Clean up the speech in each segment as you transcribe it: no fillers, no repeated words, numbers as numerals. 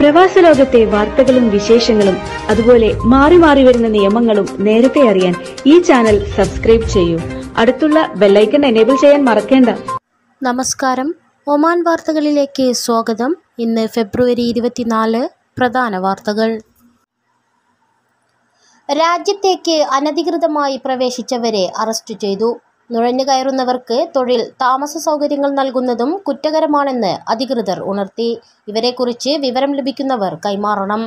പ്രവാസ ലോകത്തെ വാർത്തകളും വിശേഷങ്ങളും അതുപോലെ മാറി മാറി വരുന്ന നിയമങ്ങളും നേരത്തെ അറിയാൻ ഈ ചാനൽ സബ്സ്ക്രൈബ് ചെയ്യൂ. അടുത്തുള്ള ബെല്ലൈക്കൺ എനേബിൾ ചെയ്യാൻ മറക്കേണ്ട. നമസ്കാരം, ഒമാൻ വാർത്തകളിലേക്ക് സ്വാഗതം. ഇന്ന് ഫെബ്രുവരി 24. പ്രധാന വാർത്തകൾ. രാജ്യത്തേക്ക് അനധികൃതമായി പ്രവേശിച്ചവരെ അറസ്റ്റ് ചെയ്തു. നുഴഞ്ഞു കയറുന്നവർക്ക് തൊഴിൽ, താമസ സൗകര്യങ്ങൾ നൽകുന്നതും കുറ്റകരമാണെന്ന് അധികൃതർ ഉണർത്തി. ഇവരെക്കുറിച്ച് വിവരം ലഭിക്കുന്നവർ കൈമാറണം.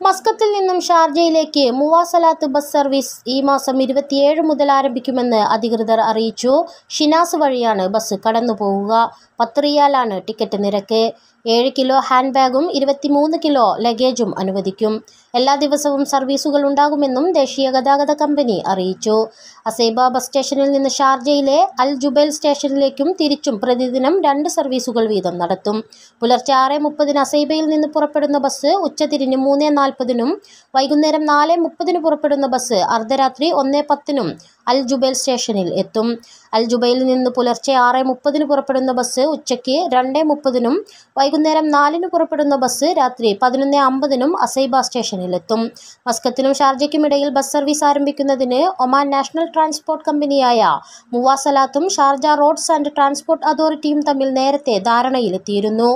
മസ്കത്തിൽ നിന്നും ഷാർജയിലേക്ക് മുവാസലാത്ത് ബസ് സർവീസ് ഈ മാസം 27 മുതൽ ആരംഭിക്കുമെന്ന് അധികൃതർ അറിയിച്ചു. ഷിനാസ് വഴിയാണ് ബസ് കടന്നുപോവുക. 10 റിയാലാണ് ടിക്കറ്റ് നിരക്ക്. 7 കിലോ ഹാൻഡ് ബാഗും 23 കിലോ ലഗേജും അനുവദിക്കും. എല്ലാ ദിവസവും സർവീസുകൾ ഉണ്ടാകുമെന്നും ദേശീയ ഗതാഗത കമ്പനി അറിയിച്ചു. അസൈബ ബസ് സ്റ്റേഷനിൽ നിന്ന് ഷാർജയിലെ അൽ ജുബൈൽ സ്റ്റേഷനിലേക്കും തിരിച്ചും പ്രതിദിനം 2 സർവീസുകൾ വീതം നടത്തും. പുലർച്ചെ 6:30 അസൈബയിൽ നിന്ന് പുറപ്പെടുന്ന ബസ് ഉച്ചതിരിഞ്ഞ് 3:40 വൈകുന്നേരം 4:30 പുറപ്പെടുന്ന ബസ് അർദ്ധരാത്രി 1:10 അൽ ജുബൈൽ സ്റ്റേഷനിൽ എത്തും. അൽ ജുബൈലിൽ നിന്ന് പുലർച്ചെ 6:30 പുറപ്പെടുന്ന ബസ് ഉച്ചയ്ക്ക് 2:30 വൈകുന്നേരം 4 പുറപ്പെടുന്ന ബസ് രാത്രി 11:50 അസൈബ സ്റ്റേഷനിലെത്തും. മസ്കത്തിനും ഷാർജയ്ക്കുമിടയിൽ ബസ് സർവീസ് ആരംഭിക്കുന്നതിന് ഒമാൻ നാഷണൽ ട്രാൻസ്പോർട്ട് കമ്പനിയായ മുവാസലാത്തും ഷാർജ റോഡ്സ് ആൻഡ് ട്രാൻസ്പോർട്ട് അതോറിറ്റിയും തമ്മിൽ നേരത്തെ ധാരണയിലെത്തിയിരുന്നു.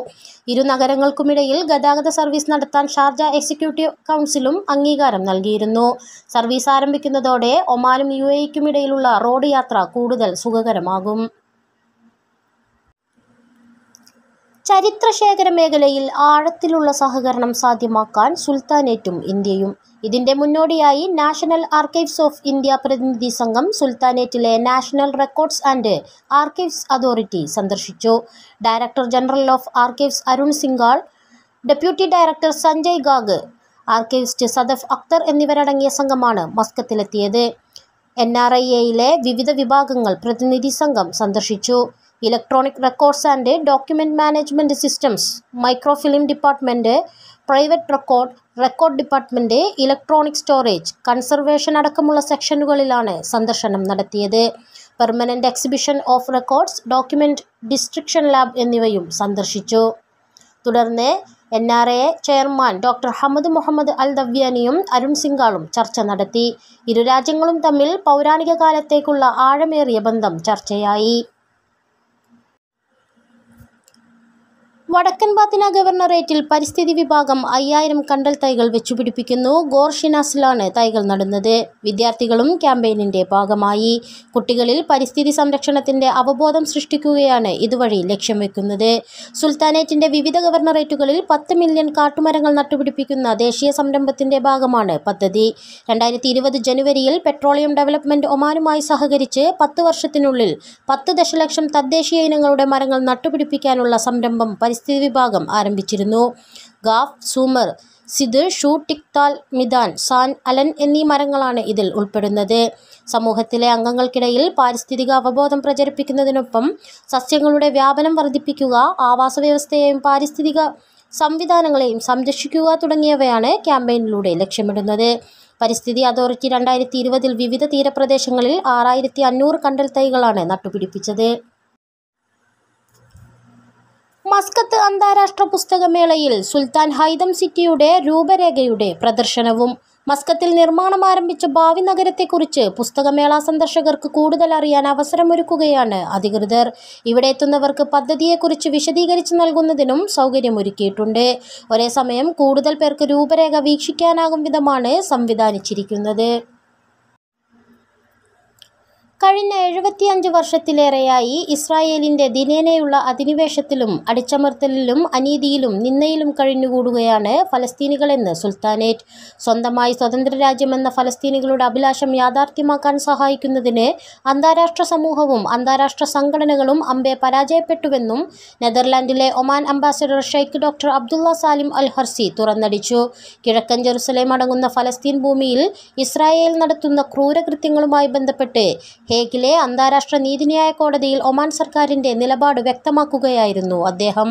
ഇരു നഗരങ്ങൾക്കുമിടയിൽ ഗതാഗത സർവീസ് നടത്താൻ ഷാർജ എക്സിക്യൂട്ടീവ് കൗൺസിലും അംഗീകാരം നൽകിയിരുന്നു. സർവീസ് ആരംഭിക്കുന്നതോടെ ഒമാനും UAE-ക്കുമിടയിലുള്ള റോഡ് യാത്ര കൂടുതൽ സുഖകരമാകും. ചരിത്രശേഖര മേഖലയിൽ ആഴത്തിലുള്ള സഹകരണം സാധ്യമാക്കാൻ സുൽത്താനേറ്റും ഇന്ത്യയും. ഇതിന്റെ മുന്നോടിയായി നാഷണൽ ആർക്കൈവ്സ് ഓഫ് ഇന്ത്യ പ്രതിനിധി സംഘം സുൽത്താനേറ്റിലെ national records and archives authority സന്ദർശിച്ചു. Director general of archives Arun Singhal, deputy director Sanjay ഗാഗ്, ആർക്കൈവിസ്റ്റ് സദഫ് അക്തർ എന്നിവരടങ്ങിയ സംഘമാണ് മസ്കത്തിലെത്തിയത്. NRIA-യിലെ വിവിധ വിഭാഗങ്ങൾ പ്രതിനിധി സംഘം സന്ദർശിച്ചു. Electronic records and document management systems, microfilm department, private record department, electronic storage, conservation അടക്കമുള്ള സെക്ഷനുകളിലാണ് സന്ദർശനം നടത്തിയത്. Permanent exhibition of records, document destruction lab എന്നിവയും സന്ദർശിച്ചു. തുടർന്ന് NRA chairman doctor Hamad Muhammad al ദവ്യാനിയും അരുൺ സിംഗാളും ചർച്ച നടത്തി. ഇരു രാജ്യങ്ങളും തമ്മിൽ പൗരാണിക കാലത്തേക്കുള്ള ആഴമേറിയ ബന്ധം ചർച്ചയായി. വടക്കൻ ബാത്തിന ഗവർണറേറ്റിൽ പരിസ്ഥിതി വിഭാഗം 5000 കണ്ടൽ തൈകൾ വെച്ചുപിടിപ്പിക്കുന്നു. ഗോർ ഷിനാസിലാണ് തൈകൾ നടുന്നത്. വിദ്യാർത്ഥികളും ക്യാമ്പയിനിന്റെ ഭാഗമായി. കുട്ടികളിൽ പരിസ്ഥിതി സംരക്ഷണത്തിന്റെ അവബോധം സൃഷ്ടിക്കുകയാണ് ഇതുവഴി ലക്ഷ്യം വെക്കുന്നത്. സുൽത്താനേറ്റിന്റെ വിവിധ ഗവർണറേറ്റുകളിൽ 10 മില്യൺ കാട്ടുമരങ്ങൾ നട്ടുപിടിപ്പിക്കുന്ന ദേശീയ സംരംഭത്തിന്റെ ഭാഗമാണ് പദ്ധതി. 2020 ജനുവരിയിൽ പെട്രോളിയം ഡെവലപ്മെന്റ് ഒമാനുമായി സഹകരിച്ച് 10 വർഷത്തിനുള്ളിൽ 10 ദശലക്ഷം തദ്ദേശീയ ഇനങ്ങളുടെ മരങ്ങൾ നട്ടുപിടിപ്പിക്കാനുള്ള സംരംഭം പരിസ്ഥിതി വിഭാഗം ആരംഭിച്ചിരുന്നു. Gauff, സൂമർ, Sid, shoe, ടിക്താൽ, മിദാൻ, San, Allen എന്നീ മരങ്ങളാണ് ഇതിൽ ഉൾപ്പെടുന്നത്. സമൂഹത്തിലെ അംഗങ്ങൾക്കിടയിൽ പാരിസ്ഥിതിക അവബോധം പ്രചരിപ്പിക്കുന്നതിനൊപ്പം സസ്യങ്ങളുടെ വ്യാപനം വർദ്ധിപ്പിക്കുക, ആവാസ വ്യവസ്ഥയെയും പാരിസ്ഥിതിക സംവിധാനങ്ങളെയും സംരക്ഷിക്കുക തുടങ്ങിയവയാണ് ക്യാമ്പയിനിലൂടെ ലക്ഷ്യമിടുന്നത്. പരിസ്ഥിതി അതോറിറ്റി 2020 വിവിധ തീരപ്രദേശങ്ങളിൽ 6500 കണ്ടൽ തൈകളാണ് നട്ടുപിടിപ്പിച്ചത്. മസ്കത്ത് അന്താരാഷ്ട്ര പുസ്തകമേളയിൽ സുൽത്താൻ ഹൈതം സിറ്റിയുടെ രൂപരേഖയുടെ പ്രദർശനവും. മസ്കത്തിൽ നിർമ്മാണം ആരംഭിച്ച ഭാവി നഗരത്തെക്കുറിച്ച് പുസ്തകമേള സന്ദർശകർക്ക് കൂടുതൽ അറിയാൻ അവസരമൊരുക്കുകയാണ് അധികൃതർ. ഇവിടെ എത്തുന്നവർക്ക് പദ്ധതിയെക്കുറിച്ച് വിശദീകരിച്ച് നൽകുന്നതിനും സൗകര്യമൊരുക്കിയിട്ടുണ്ട്. ഒരേ സമയം കൂടുതൽ പേർക്ക് രൂപരേഖ വീക്ഷിക്കാനാകും വിധമാണ് സംവിധാനിച്ചിരിക്കുന്നത്. കഴിഞ്ഞ 75 വർഷത്തിലേറെയായി ഇസ്രായേലിന്റെ ദിനേനയുള്ള അധിനിവേശത്തിലും അടിച്ചമർത്തലിലും അനീതിയിലും നിന്ദയിലും കഴിഞ്ഞുകൂടുകയാണ് ഫലസ്തീനികളെന്ന് സുൽത്താനേറ്റ്. സ്വന്തമായി സ്വതന്ത്ര രാജ്യമെന്ന ഫലസ്തീനികളുടെ അഭിലാഷം യാഥാർത്ഥ്യമാക്കാൻ സഹായിക്കുന്നതിന് അന്താരാഷ്ട്ര സമൂഹവും അന്താരാഷ്ട്ര സംഘടനകളും അമ്പെ പരാജയപ്പെട്ടുവെന്നും നെതർലാൻഡിലെ Oman ambassador sheikh doctor Abdullah Salim al Harsi തുറന്നടിച്ചു. കിഴക്കൻ ജെറുസലേം അടങ്ങുന്ന ഫലസ്തീൻ ഭൂമിയിൽ ഇസ്രായേൽ നടത്തുന്ന ക്രൂരകൃത്യങ്ങളുമായി ബന്ധപ്പെട്ട് ഹേഗിലെ അന്താരാഷ്ട്ര നീതിന്യായ കോടതിയിൽ ഒമാൻ സർക്കാരിന്റെ നിലപാട് വ്യക്തമാക്കുകയായിരുന്നു അദ്ദേഹം.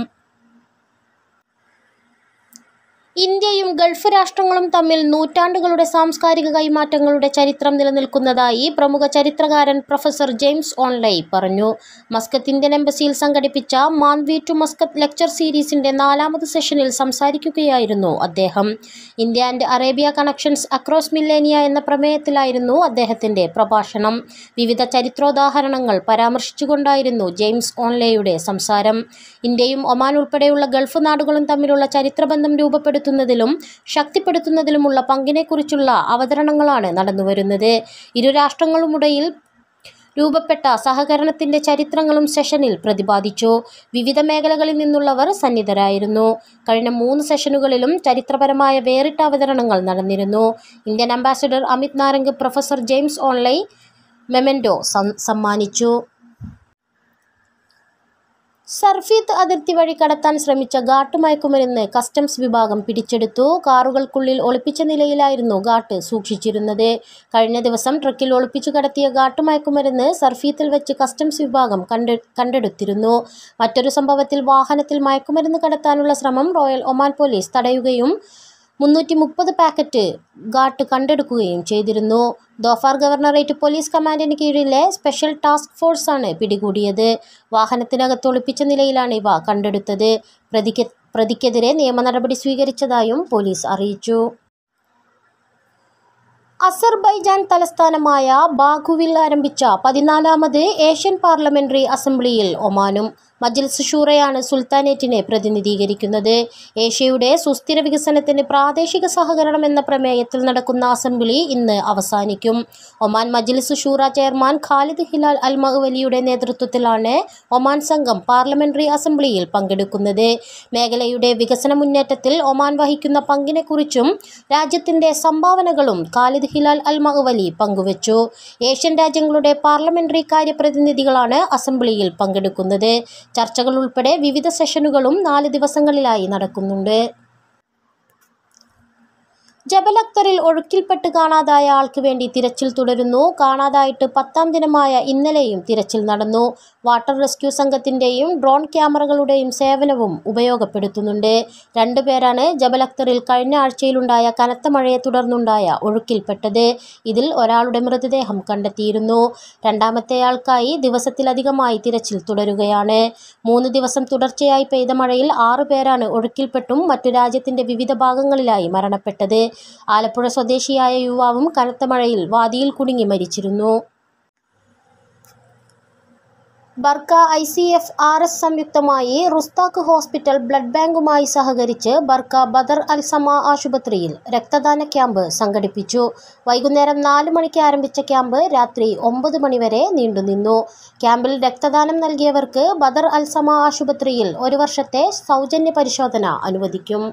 ഇന്ത്യയും ഗൾഫ് രാഷ്ട്രങ്ങളും തമ്മിൽ നൂറ്റാണ്ടുകളുടെ സാംസ്കാരിക കൈമാറ്റങ്ങളുടെ ചരിത്രം നിലനിൽക്കുന്നതായി പ്രമുഖ ചരിത്രകാരൻ പ്രൊഫസർ ജെയിംസ് ഓൺലൈ പറഞ്ഞു. മസ്കത്ത് ഇന്ത്യൻ എംബസിയിൽ സംഘടിപ്പിച്ച മാൻവി ടു മസ്കത്ത് ലെക്ചർ സീരീസിന്റെ 4ാമത് സെഷനിൽ സംസാരിക്കുകയായിരുന്നു അദ്ദേഹം. India and Arabia connections across Millennia എന്ന പ്രമേയത്തിലായിരുന്നു അദ്ദേഹത്തിന്റെ പ്രഭാഷണം. വിവിധ ചരിത്രോദാഹരണങ്ങൾ പരാമർശിച്ചുകൊണ്ടായിരുന്നു ജെയിംസ് ഓൺലൈയുടെ സംസാരം. ഇന്ത്യയും ഒമാൻ ഉൾപ്പെടെയുള്ള ഗൾഫ് നാടുകളും തമ്മിലുള്ള ചരിത്രബന്ധം രൂപപ്പെടുത്തുന്നതിലും ശക്തിപ്പെടുത്തുന്നതിലുമുള്ള പങ്കിനെക്കുറിച്ചുള്ള അവതരണങ്ങളാണ് നടന്നുവരുന്നത്. ഇരു രാഷ്ട്രങ്ങളുമിടയിൽ രൂപപ്പെട്ട സഹകരണത്തിന്റെ ചരിത്രങ്ങളും സെഷനിൽ പ്രതിപാദിച്ചു. വിവിധ മേഖലകളിൽ നിന്നുള്ളവർ സന്നിധരായിരുന്നു. കഴിഞ്ഞ 3 സെഷനുകളിലും ചരിത്രപരമായ വേറിട്ട അവതരണങ്ങൾ നടന്നിരുന്നു. Indian ambassador Amit Narang professor James ഓൺലൈ മെമന്റോ സമ്മാനിച്ചു. സർഫീത്ത് അതിർത്തി വഴി കടത്താൻ ശ്രമിച്ച ഘാട്ട് മയക്കുമരുന്ന് കസ്റ്റംസ് വിഭാഗം പിടിച്ചെടുത്തു. കാറുകൾക്കുള്ളിൽ ഒളിപ്പിച്ച നിലയിലായിരുന്നു ഘാട്ട് സൂക്ഷിച്ചിരുന്നത്. കഴിഞ്ഞ ദിവസം ട്രക്കിൽ ഒളിപ്പിച്ചു കടത്തിയ ഘാട്ട് മയക്കുമരുന്ന് സർഫീത്തിൽ വെച്ച് കസ്റ്റംസ് വിഭാഗം കണ്ടെടുത്തിരുന്നു. മറ്റൊരു സംഭവത്തിൽ വാഹനത്തിൽ മയക്കുമരുന്ന് കടത്താനുള്ള ശ്രമം റോയൽ ഒമാൻ പോലീസ് തടയുകയും 330 പാക്കറ്റ് ഘാട്ട് കണ്ടെടുക്കുകയും ചെയ്തിരുന്നു. ദോഫാർ ഗവർണറേറ്റ് പോലീസ് കമാൻഡിന് കീഴിലെ സ്പെഷ്യൽ ടാസ്ക് ഫോഴ്സാണ് പിടികൂടിയത്. വാഹനത്തിനകത്ത് ഒളിപ്പിച്ച നിലയിലാണ് ഇവ കണ്ടെടുത്തത്. പ്രതിക്കെതിരെ നിയമ നടപടി സ്വീകരിച്ചതായും പോലീസ് അറിയിച്ചു. അസർബൈജാൻ തലസ്ഥാനമായ ബാക്കുവിൽ ആരംഭിച്ച 14ാമത് ഏഷ്യൻ പാർലമെന്ററി അസംബ്ലിയിൽ ഒമാനും മജ്ലിസ് ഷൂറയാണ് സുൽത്താനേറ്റിനെ പ്രതിനിധീകരിക്കുന്നത്. ഏഷ്യയുടെ സുസ്ഥിര വികസനത്തിന് പ്രാദേശിക സഹകരണം എന്ന പ്രമേയത്തിൽ നടക്കുന്ന അസംബ്ലി ഇന്ന് അവസാനിക്കും. ഒമാൻ മജ്ലിസ് ഷൂറ ചെയർമാൻ ഖാലിദ് ഹിലാൽ അൽ മഅ്വലിയുടെ നേതൃത്വത്തിലാണ് ഒമാൻ സംഘം പാർലമെന്ററി അസംബ്ലിയിൽ പങ്കെടുക്കുന്നത്. മേഖലയുടെ വികസന മുന്നേറ്റത്തിൽ ഒമാൻ വഹിക്കുന്ന പങ്കിനെക്കുറിച്ചും രാജ്യത്തിന്റെ സംഭാവനകളും ഖാലിദ് ഹിലാൽ അൽ മഅ്വലി പങ്കുവച്ചു. ഏഷ്യൻ രാജ്യങ്ങളുടെ പാർലമെന്ററി കാര്യപ്രതിനിധികളാണ് അസംബ്ലിയിൽ പങ്കെടുക്കുന്നത്. ചർച്ചകൾ ഉൾപ്പെടെ വിവിധ സെഷനുകളും 4 ദിവസങ്ങളിലായി നടക്കുന്നുണ്ട്. ജബൽ അക്തറിൽ ഒഴുക്കിൽപ്പെട്ട് കാണാതായ ആൾക്ക് വേണ്ടി തിരച്ചിൽ തുടരുന്നു. കാണാതായിട്ട് 10ാം ദിനമായ ഇന്നലെയും തിരച്ചിൽ നടന്നു. വാട്ടർ റെസ്ക്യൂ സംഘത്തിന്റെയും ഡ്രോൺ ക്യാമറകളുടെയും സേവനവും ഉപയോഗപ്പെടുത്തുന്നുണ്ട്. 2 പേരാണ് ജബൽ അക്തറിൽ കഴിഞ്ഞ ആഴ്ചയിലുണ്ടായ കനത്ത മഴയെ തുടർന്നുണ്ടായ ഒഴുക്കിൽപ്പെട്ടത്. ഇതിൽ ഒരാളുടെ മൃതദേഹം കണ്ടെത്തിയിരുന്നു. 2ാമത്തെയാൾക്കായി ദിവസത്തിലധികമായി തിരച്ചിൽ തുടരുകയാണ്. 3 ദിവസം തുടർച്ചയായി പെയ്ത മഴയിൽ 6 പേരാണ് ഒഴുക്കിൽപ്പെട്ടും മറ്റു രാജ്യത്തിന്റെ വിവിധ ഭാഗങ്ങളിലായി മരണപ്പെട്ടത്. ആലപ്പുഴ സ്വദേശിയായ യുവാവും കനത്ത മഴയിൽ വാദിയിൽ കുടുങ്ങി മരിച്ചിരുന്നു. ബർക്ക ICF RS സംയുക്തമായി റുസ്താഖ് ഹോസ്പിറ്റൽ ബ്ലഡ് ബാങ്കുമായി സഹകരിച്ച് ബർക്ക ബദർ അൽ സമ ആശുപത്രിയിൽ രക്തദാന ക്യാമ്പ് സംഘടിപ്പിച്ചു. വൈകുന്നേരം 4 മണിക്ക് ആരംഭിച്ച ക്യാമ്പ് രാത്രി 9 മണി വരെ നീണ്ടുനിന്നു. ക്യാമ്പിൽ രക്തദാനം നൽകിയവർക്ക് ബദർ അൽ സമ ആശുപത്രിയിൽ 1 വർഷത്തെ സൗജന്യ പരിശോധന അനുവദിക്കും.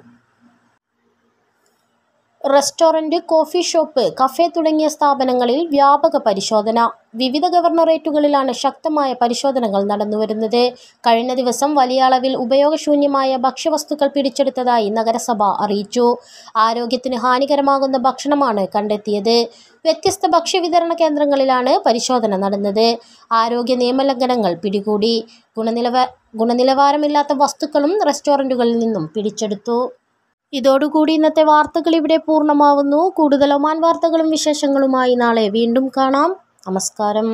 റെസ്റ്റോറന്റ്, കോഫി ഷോപ്പ്, കഫേ തുടങ്ങിയ സ്ഥാപനങ്ങളിൽ വ്യാപക പരിശോധന. വിവിധ ഗവർണറേറ്റുകളിലാണ് ശക്തമായ പരിശോധനകൾ നടന്നുവരുന്നത്. കഴിഞ്ഞ ദിവസം വലിയ അളവിൽ ഉപയോഗശൂന്യമായ ഭക്ഷ്യവസ്തുക്കൾ പിടിച്ചെടുത്തതായി നഗരസഭ അറിയിച്ചു. ആരോഗ്യത്തിന് ഹാനികരമാകുന്ന ഭക്ഷണമാണ് കണ്ടെത്തിയത്. വ്യത്യസ്ത ഭക്ഷ്യവിതരണ കേന്ദ്രങ്ങളിലാണ് പരിശോധന നടന്നത്. ആരോഗ്യ നിയമലംഘനങ്ങൾ പിടികൂടി. ഗുണനിലവാരമില്ലാത്ത വസ്തുക്കളും റെസ്റ്റോറന്റുകളിൽ നിന്നും പിടിച്ചെടുത്തു. ഇതോടുകൂടി ഇന്നത്തെ വാർത്തകൾ ഇവിടെ പൂർണ്ണമാവുന്നു. കൂടുതൽ ഒമാൻ വാർത്തകളും വിശേഷങ്ങളുമായി നാളെ വീണ്ടും കാണാം. നമസ്കാരം.